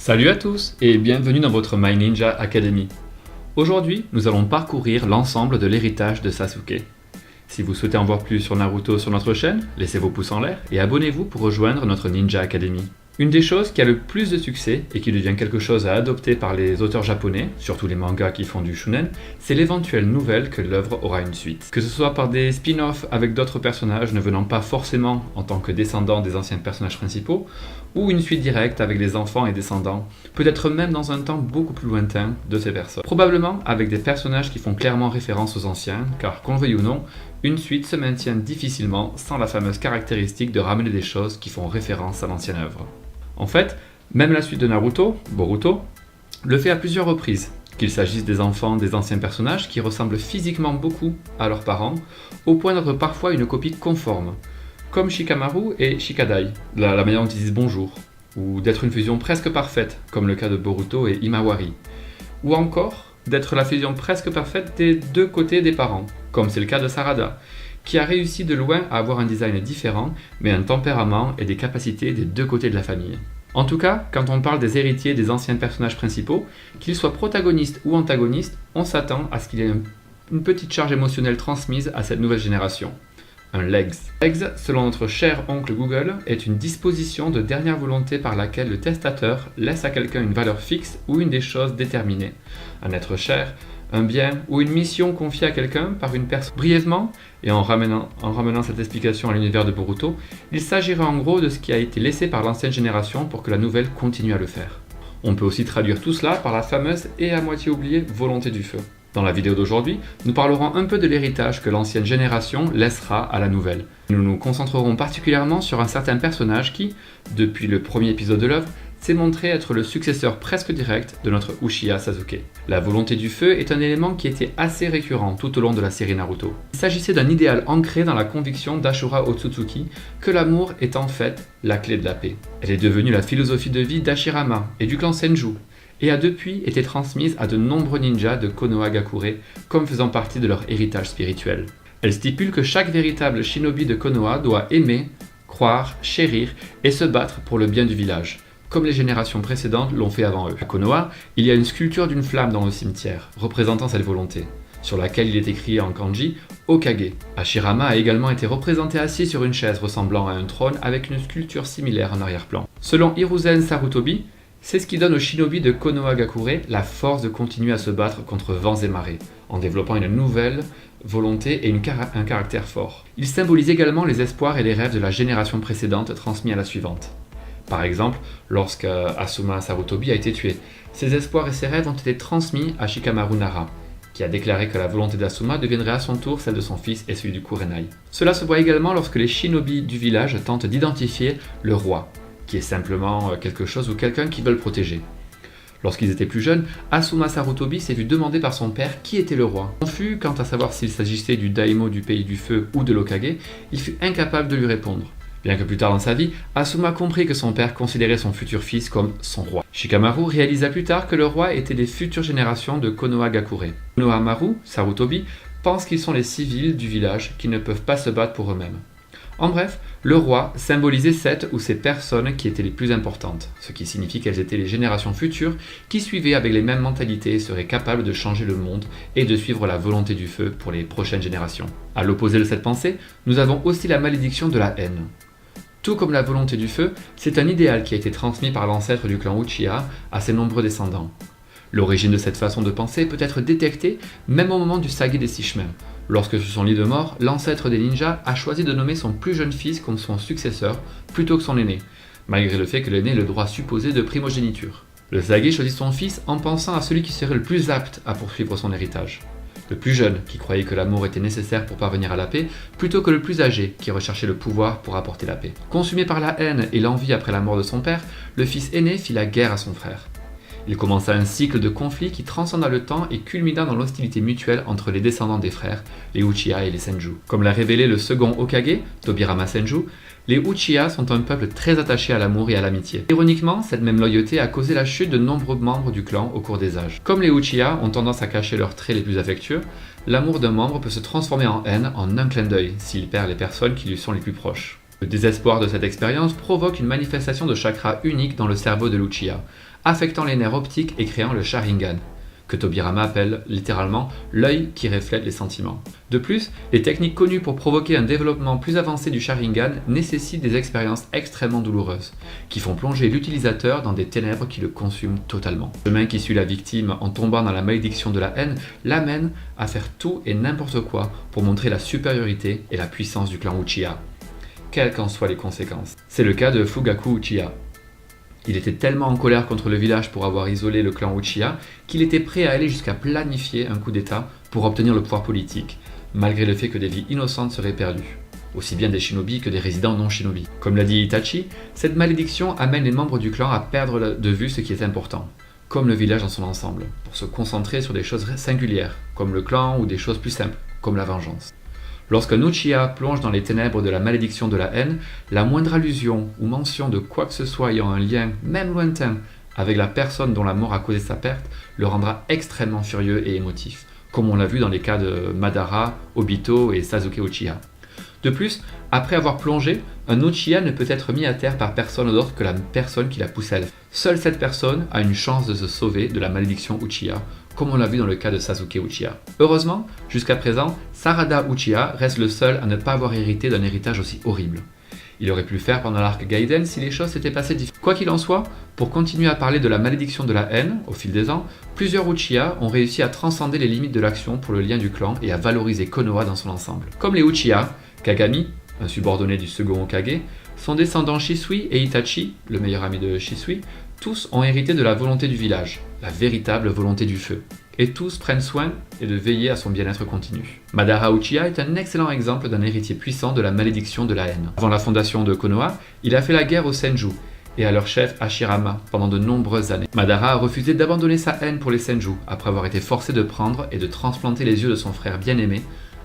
Salut à tous et bienvenue dans votre My Ninja Academy. Aujourd'hui, nous allons parcourir l'ensemble de l'héritage de Sasuke. Si vous souhaitez en voir plus sur Naruto sur notre chaîne, laissez vos pouces en l'air et abonnez-vous pour rejoindre notre Ninja Academy. Une des choses qui a le plus de succès et qui devient quelque chose à adopter par les auteurs japonais, surtout les mangas qui font du shonen, c'est l'éventuelle nouvelle que l'œuvre aura une suite. Que ce soit par des spin-offs avec d'autres personnages ne venant pas forcément en tant que descendants des anciens personnages principaux, ou une suite directe avec des enfants et descendants, peut-être même dans un temps beaucoup plus lointain de ces personnes. Probablement avec des personnages qui font clairement référence aux anciens, car qu'on le veuille ou non, une suite se maintient difficilement sans la fameuse caractéristique de ramener des choses qui font référence à l'ancienne œuvre. En fait, même la suite de Naruto, Boruto, le fait à plusieurs reprises, qu'il s'agisse des enfants des anciens personnages qui ressemblent physiquement beaucoup à leurs parents, au point d'être parfois une copie conforme, comme Shikamaru et Shikadai, la manière dont ils disent bonjour, ou d'être une fusion presque parfaite, comme le cas de Boruto et Himawari, ou encore d'être la fusion presque parfaite des deux côtés des parents, comme c'est le cas de Sarada, qui a réussi de loin à avoir un design différent, mais un tempérament et des capacités des deux côtés de la famille. En tout cas, quand on parle des héritiers des anciens personnages principaux, qu'ils soient protagonistes ou antagonistes, on s'attend à ce qu'il y ait une petite charge émotionnelle transmise à cette nouvelle génération. Un legs. Legs, selon notre cher oncle Google, est une disposition de dernière volonté par laquelle le testateur laisse à quelqu'un une valeur fixe ou une des choses déterminées. Un être cher, un bien ou une mission confiée à quelqu'un par une personne. Brièvement, et en ramenant cette explication à l'univers de Boruto, il s'agira en gros de ce qui a été laissé par l'ancienne génération pour que la nouvelle continue à le faire. On peut aussi traduire tout cela par la fameuse et à moitié oubliée volonté du feu. Dans la vidéo d'aujourd'hui, nous parlerons un peu de l'héritage que l'ancienne génération laissera à la nouvelle. Nous nous concentrerons particulièrement sur un certain personnage qui, depuis le premier épisode de l'œuvre, s'est montré être le successeur presque direct de notre Uchiha Sasuke. La volonté du feu est un élément qui était assez récurrent tout au long de la série Naruto. Il s'agissait d'un idéal ancré dans la conviction d'Ashura Otsutsuki que l'amour est en fait la clé de la paix. Elle est devenue la philosophie de vie d'Hashirama et du clan Senju, et a depuis été transmise à de nombreux ninjas de Konohagakure comme faisant partie de leur héritage spirituel. Elle stipule que chaque véritable shinobi de Konoha doit aimer, croire, chérir et se battre pour le bien du village, comme les générations précédentes l'ont fait avant eux. À Konoha, il y a une sculpture d'une flamme dans le cimetière, représentant cette volonté, sur laquelle il est écrit en kanji « Okage ». Hashirama a également été représenté assis sur une chaise ressemblant à un trône avec une sculpture similaire en arrière-plan. Selon Hiruzen Sarutobi, c'est ce qui donne aux shinobi de Konohagakure la force de continuer à se battre contre vents et marées, en développant une nouvelle volonté et un caractère fort. Il symbolise également les espoirs et les rêves de la génération précédente transmis à la suivante. Par exemple, lorsque Asuma Sarutobi a été tué, ses espoirs et ses rêves ont été transmis à Shikamaru Nara, qui a déclaré que la volonté d'Asuma deviendrait à son tour celle de son fils et celui du Kurenai. Cela se voit également lorsque les shinobi du village tentent d'identifier le roi, qui est simplement quelque chose ou quelqu'un qu'ils veulent protéger. Lorsqu'ils étaient plus jeunes, Asuma Sarutobi s'est vu demander par son père qui était le roi. Confus quant à savoir s'il s'agissait du daimyo du pays du feu ou de l'Okage, il fut incapable de lui répondre. Bien que plus tard dans sa vie, Asuma comprit que son père considérait son futur fils comme son roi. Shikamaru réalisa plus tard que le roi était des futures générations de Konohagakure. Konohamaru, Sarutobi, pense qu'ils sont les civils du village qui ne peuvent pas se battre pour eux-mêmes. En bref, le roi symbolisait cette ou ces personnes qui étaient les plus importantes, ce qui signifie qu'elles étaient les générations futures qui suivaient avec les mêmes mentalités et seraient capables de changer le monde et de suivre la volonté du feu pour les prochaines générations. À l'opposé de cette pensée, nous avons aussi la malédiction de la haine. Tout comme la volonté du feu, c'est un idéal qui a été transmis par l'ancêtre du clan Uchiha à ses nombreux descendants. L'origine de cette façon de penser peut être détectée même au moment du Sage des Six Chemins. Lorsque sur son lit de mort, l'ancêtre des ninjas a choisi de nommer son plus jeune fils comme son successeur plutôt que son aîné, malgré le fait que l'aîné ait le droit supposé de primogéniture. Le Sage choisit son fils en pensant à celui qui serait le plus apte à poursuivre son héritage. Le plus jeune, qui croyait que l'amour était nécessaire pour parvenir à la paix, plutôt que le plus âgé, qui recherchait le pouvoir pour apporter la paix. Consumé par la haine et l'envie après la mort de son père, le fils aîné fit la guerre à son frère. Il commença un cycle de conflits qui transcenda le temps et culmina dans l'hostilité mutuelle entre les descendants des frères, les Uchiha et les Senju. Comme l'a révélé le second Hokage, Tobirama Senju, les Uchiha sont un peuple très attaché à l'amour et à l'amitié. Ironiquement, cette même loyauté a causé la chute de nombreux membres du clan au cours des âges. Comme les Uchiha ont tendance à cacher leurs traits les plus affectueux, l'amour d'un membre peut se transformer en haine en un clin d'œil s'il perd les personnes qui lui sont les plus proches. Le désespoir de cette expérience provoque une manifestation de chakra unique dans le cerveau de l'Uchiha, affectant les nerfs optiques et créant le Sharingan, que Tobirama appelle littéralement l'œil qui reflète les sentiments. De plus, les techniques connues pour provoquer un développement plus avancé du Sharingan nécessitent des expériences extrêmement douloureuses, qui font plonger l'utilisateur dans des ténèbres qui le consument totalement. Le chemin qui suit la victime en tombant dans la malédiction de la haine l'amène à faire tout et n'importe quoi pour montrer la supériorité et la puissance du clan Uchiha, quelles qu'en soient les conséquences. C'est le cas de Fugaku Uchiha. Il était tellement en colère contre le village pour avoir isolé le clan Uchiha qu'il était prêt à aller jusqu'à planifier un coup d'état pour obtenir le pouvoir politique, malgré le fait que des vies innocentes seraient perdues, aussi bien des shinobi que des résidents non shinobi. Comme l'a dit Itachi, cette malédiction amène les membres du clan à perdre de vue ce qui est important, comme le village dans son ensemble, pour se concentrer sur des choses singulières, comme le clan, ou des choses plus simples, comme la vengeance. Lorsqu'un Uchiha plonge dans les ténèbres de la malédiction de la haine, la moindre allusion ou mention de quoi que ce soit ayant un lien, même lointain, avec la personne dont la mort a causé sa perte, le rendra extrêmement furieux et émotif, comme on l'a vu dans les cas de Madara, Obito et Sasuke Uchiha. De plus, après avoir plongé, un Uchiha ne peut être mis à terre par personne d'autre que la personne qui l'a poussé à le faire. Seule cette personne a une chance de se sauver de la malédiction Uchiha, comme on l'a vu dans le cas de Sasuke Uchiha. Heureusement, jusqu'à présent, Sarada Uchiha reste le seul à ne pas avoir hérité d'un héritage aussi horrible. Il aurait pu le faire pendant l'arc Gaiden si les choses s'étaient passées différemment. Quoi qu'il en soit, pour continuer à parler de la malédiction de la haine, au fil des ans, plusieurs Uchiha ont réussi à transcender les limites de l'action pour le lien du clan et à valoriser Konoha dans son ensemble. Comme les Uchiha, Kagami, un subordonné du second Hokage, son descendant Shisui et Itachi, le meilleur ami de Shisui, tous ont hérité de la volonté du village, la véritable volonté du feu, et tous prennent soin et de veiller à son bien-être continu. Madara Uchiha est un excellent exemple d'un héritier puissant de la malédiction de la haine. Avant la fondation de Konoha, il a fait la guerre aux Senju et à leur chef Hashirama pendant de nombreuses années. Madara a refusé d'abandonner sa haine pour les Senju après avoir été forcé de prendre et de transplanter les yeux de son frère bien-aimé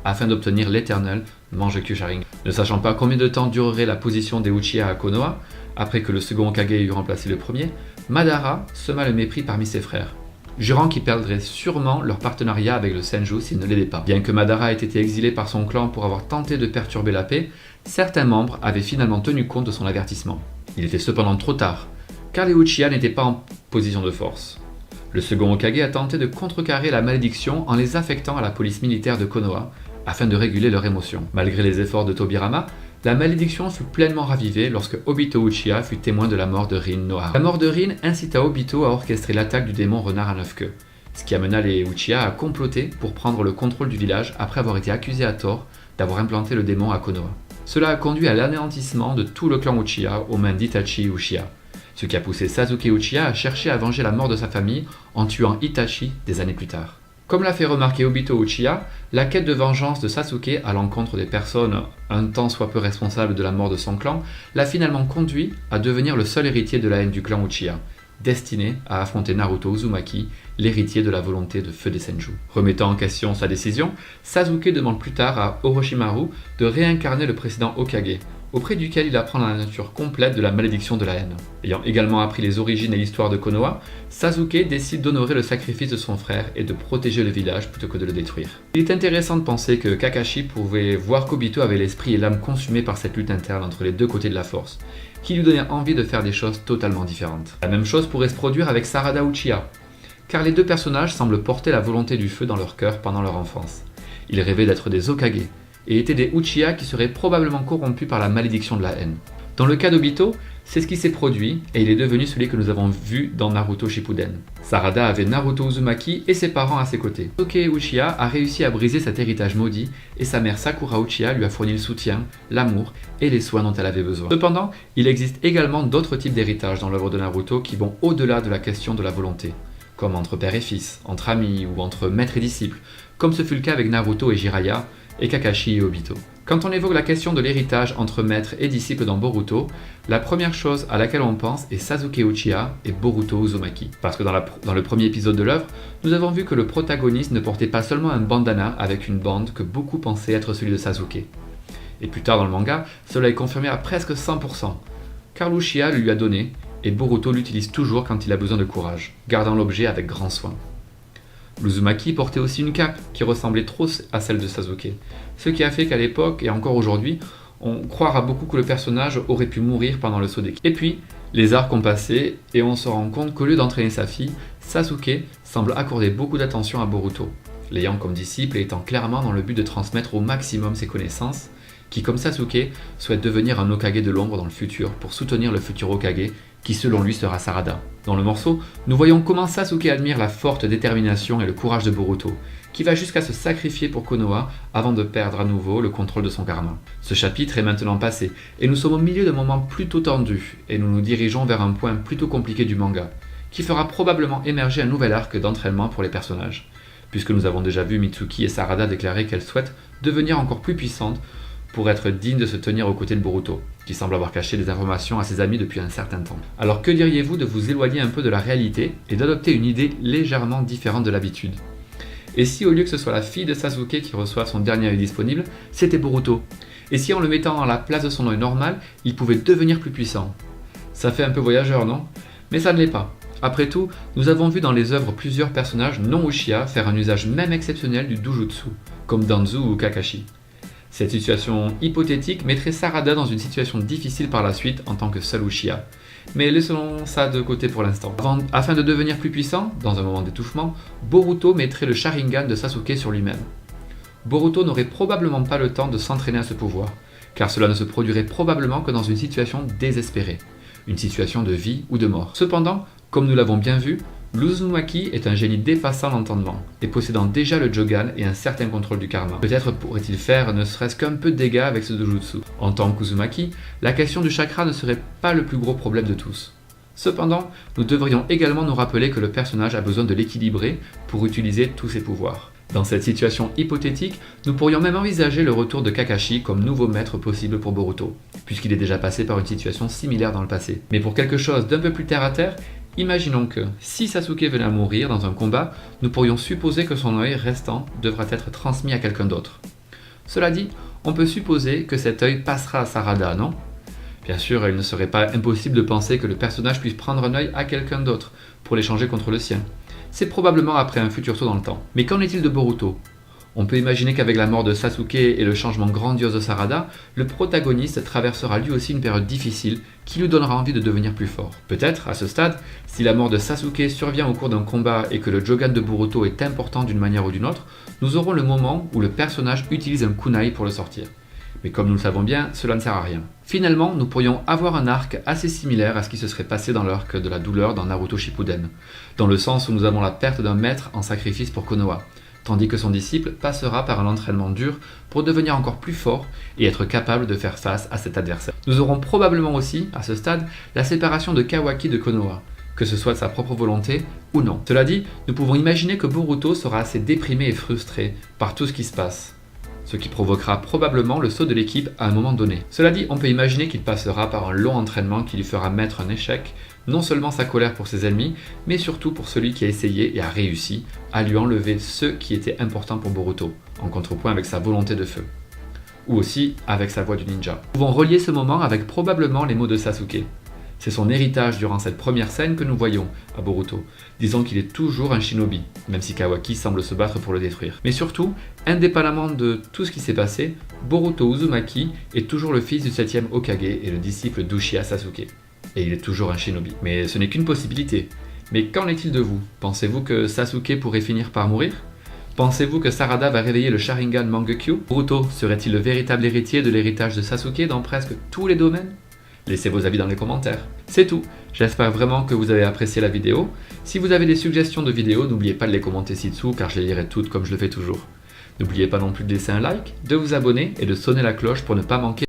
afin d'obtenir l'éternel Mangekyou Sharingan. Ne sachant pas combien de temps durerait la position des Uchiha à Konoha, après que le second Hokage ait remplacé le premier, Madara sema le mépris parmi ses frères, jurant qu'ils perdraient sûrement leur partenariat avec le Senju s'ils ne l'aidaient pas. Bien que Madara ait été exilé par son clan pour avoir tenté de perturber la paix, certains membres avaient finalement tenu compte de son avertissement. Il était cependant trop tard, car les Uchiha n'étaient pas en position de force. Le second Hokage a tenté de contrecarrer la malédiction en les affectant à la police militaire de Konoha, afin de réguler leurs émotions. Malgré les efforts de Tobirama, la malédiction fut pleinement ravivée lorsque Obito Uchiha fut témoin de la mort de Rin Nohara. La mort de Rin incita Obito à orchestrer l'attaque du démon renard à 9 queues, ce qui amena les Uchiha à comploter pour prendre le contrôle du village après avoir été accusés à tort d'avoir implanté le démon à Konoha. Cela a conduit à l'anéantissement de tout le clan Uchiha aux mains d'Itachi Uchiha, ce qui a poussé Sasuke Uchiha à chercher à venger la mort de sa famille en tuant Itachi des années plus tard. Comme l'a fait remarquer Obito Uchiha, la quête de vengeance de Sasuke à l'encontre des personnes un tant soit peu responsables de la mort de son clan l'a finalement conduit à devenir le seul héritier de la haine du clan Uchiha, destiné à affronter Naruto Uzumaki, l'héritier de la volonté de feu des Senju. Remettant en question sa décision, Sasuke demande plus tard à Orochimaru de réincarner le précédent Hokage, auprès duquel il apprend la nature complète de la malédiction de la haine. Ayant également appris les origines et l'histoire de Konoha, Sasuke décide d'honorer le sacrifice de son frère et de protéger le village plutôt que de le détruire. Il est intéressant de penser que Kakashi pouvait voir qu'Obito avait l'esprit et l'âme consumés par cette lutte interne entre les deux côtés de la force, qui lui donnait envie de faire des choses totalement différentes. La même chose pourrait se produire avec Sarada Uchiha, car les deux personnages semblent porter la volonté du feu dans leur cœur pendant leur enfance. Ils rêvaient d'être des Hokage, et étaient des Uchiha qui seraient probablement corrompus par la malédiction de la haine. Dans le cas d'Obito, c'est ce qui s'est produit et il est devenu celui que nous avons vu dans Naruto Shippuden. Sarada avait Naruto Uzumaki et ses parents à ses côtés. Sasuke Uchiha a réussi à briser cet héritage maudit et sa mère Sakura Uchiha lui a fourni le soutien, l'amour et les soins dont elle avait besoin. Cependant, il existe également d'autres types d'héritages dans l'œuvre de Naruto qui vont au-delà de la question de la volonté, comme entre père et fils, entre amis ou entre maître et disciple, comme ce fut le cas avec Naruto et Jiraiya, et Kakashi et Obito. Quand on évoque la question de l'héritage entre maître et disciple dans Boruto, la première chose à laquelle on pense est Sasuke Uchiha et Boruto Uzumaki. Parce que dans le premier épisode de l'œuvre, nous avons vu que le protagoniste ne portait pas seulement un bandana avec une bande que beaucoup pensaient être celui de Sasuke. Et plus tard dans le manga, cela est confirmé à presque 100%, car l'Uchiha le lui a donné, et Boruto l'utilise toujours quand il a besoin de courage, gardant l'objet avec grand soin. L'Uzumaki portait aussi une cape qui ressemblait trop à celle de Sasuke, ce qui a fait qu'à l'époque et encore aujourd'hui, On croira beaucoup que le personnage aurait pu mourir pendant le saut d'équipe. Et puis, les arcs ont passé et on se rend compte qu'au lieu d'entraîner sa fille, Sasuke semble accorder beaucoup d'attention à Boruto, l'ayant comme disciple et étant clairement dans le but de transmettre au maximum ses connaissances, qui comme Sasuke souhaite devenir un Hokage de l'ombre dans le futur pour soutenir le futur Hokage qui selon lui sera Sarada. Dans le morceau, nous voyons comment Sasuke admire la forte détermination et le courage de Boruto, qui va jusqu'à se sacrifier pour Konoha avant de perdre à nouveau le contrôle de son karma. Ce chapitre est maintenant passé, et nous sommes au milieu d'un moment plutôt tendu, et nous nous dirigeons vers un point plutôt compliqué du manga, qui fera probablement émerger un nouvel arc d'entraînement pour les personnages, puisque nous avons déjà vu Mitsuki et Sarada déclarer qu'elles souhaitent devenir encore plus puissantes pour être dignes de se tenir aux côtés de Boruto, qui semble avoir caché des informations à ses amis depuis un certain temps. Alors que diriez-vous de vous éloigner un peu de la réalité et d'adopter une idée légèrement différente de l'habitude? Et si au lieu que ce soit la fille de Sasuke qui reçoit son dernier œil disponible, c'était Boruto? Et si en le mettant à la place de son œil normal, il pouvait devenir plus puissant? Ça fait un peu voyageur, non? Mais ça ne l'est pas. Après tout, nous avons vu dans les œuvres plusieurs personnages non Uchiha faire un usage même exceptionnel du Dujutsu, comme Danzu ou Kakashi. Cette situation hypothétique mettrait Sarada dans une situation difficile par la suite en tant que seul Uchiha. Mais laissons ça de côté pour l'instant. Afin de devenir plus puissant, dans un moment d'étouffement, Boruto mettrait le Sharingan de Sasuke sur lui-même. Boruto n'aurait probablement pas le temps de s'entraîner à ce pouvoir, car cela ne se produirait probablement que dans une situation désespérée, une situation de vie ou de mort. Cependant, comme nous l'avons bien vu, l'Uzumaki est un génie dépassant l'entendement, et possédant déjà le Jogan et un certain contrôle du karma. Peut-être pourrait-il faire ne serait-ce qu'un peu de dégâts avec ce Dojutsu. En tant qu'Uzumaki, la question du chakra ne serait pas le plus gros problème de tous. Cependant, nous devrions également nous rappeler que le personnage a besoin de l'équilibrer pour utiliser tous ses pouvoirs. Dans cette situation hypothétique, nous pourrions même envisager le retour de Kakashi comme nouveau maître possible pour Boruto, puisqu'il est déjà passé par une situation similaire dans le passé. Mais pour quelque chose d'un peu plus terre à terre, imaginons que, si Sasuke venait à mourir dans un combat, nous pourrions supposer que son œil restant devra être transmis à quelqu'un d'autre. Cela dit, on peut supposer que cet œil passera à Sarada, non? Bien sûr, il ne serait pas impossible de penser que le personnage puisse prendre un œil à quelqu'un d'autre pour l'échanger contre le sien. C'est probablement après un futur saut dans le temps. Mais qu'en est-il de Boruto? On peut imaginer qu'avec la mort de Sasuke et le changement grandiose de Sarada, le protagoniste traversera lui aussi une période difficile qui lui donnera envie de devenir plus fort. Peut-être, à ce stade, si la mort de Sasuke survient au cours d'un combat et que le Jogan de Boruto est important d'une manière ou d'une autre, nous aurons le moment où le personnage utilise un kunai pour le sortir. Mais comme nous le savons bien, cela ne sert à rien. Finalement, nous pourrions avoir un arc assez similaire à ce qui se serait passé dans l'arc de la douleur dans Naruto Shippuden, dans le sens où nous avons la perte d'un maître en sacrifice pour Konoha, tandis que son disciple passera par un entraînement dur pour devenir encore plus fort et être capable de faire face à cet adversaire. Nous aurons probablement aussi, à ce stade, la séparation de Kawaki de Konoha, que ce soit de sa propre volonté ou non. Cela dit, nous pouvons imaginer que Boruto sera assez déprimé et frustré par tout ce qui se passe, ce qui provoquera probablement le saut de l'équipe à un moment donné. Cela dit, on peut imaginer qu'il passera par un long entraînement qui lui fera mettre un échec, non seulement sa colère pour ses ennemis, mais surtout pour celui qui a essayé et a réussi à lui enlever ce qui était important pour Boruto, en contrepoint avec sa volonté de feu. Ou aussi avec sa voix du ninja. Nous pouvons relier ce moment avec probablement les mots de Sasuke. C'est son héritage durant cette première scène que nous voyons à Boruto, disant qu'il est toujours un shinobi, même si Kawaki semble se battre pour le détruire. Mais surtout, indépendamment de tout ce qui s'est passé, Boruto Uzumaki est toujours le fils du 7e Hokage et le disciple d'Uchiha Sasuke. Et il est toujours un shinobi. Mais ce n'est qu'une possibilité. Mais qu'en est-il de vous? Pensez-vous que Sasuke pourrait finir par mourir? Pensez-vous que Sarada va réveiller le Sharingan Mangekyo? Boruto serait-il le véritable héritier de l'héritage de Sasuke dans presque tous les domaines? Laissez vos avis dans les commentaires. C'est tout, j'espère vraiment que vous avez apprécié la vidéo. Si vous avez des suggestions de vidéos, n'oubliez pas de les commenter ci-dessous car je les lirai toutes comme je le fais toujours. N'oubliez pas non plus de laisser un like, de vous abonner et de sonner la cloche pour ne pas manquer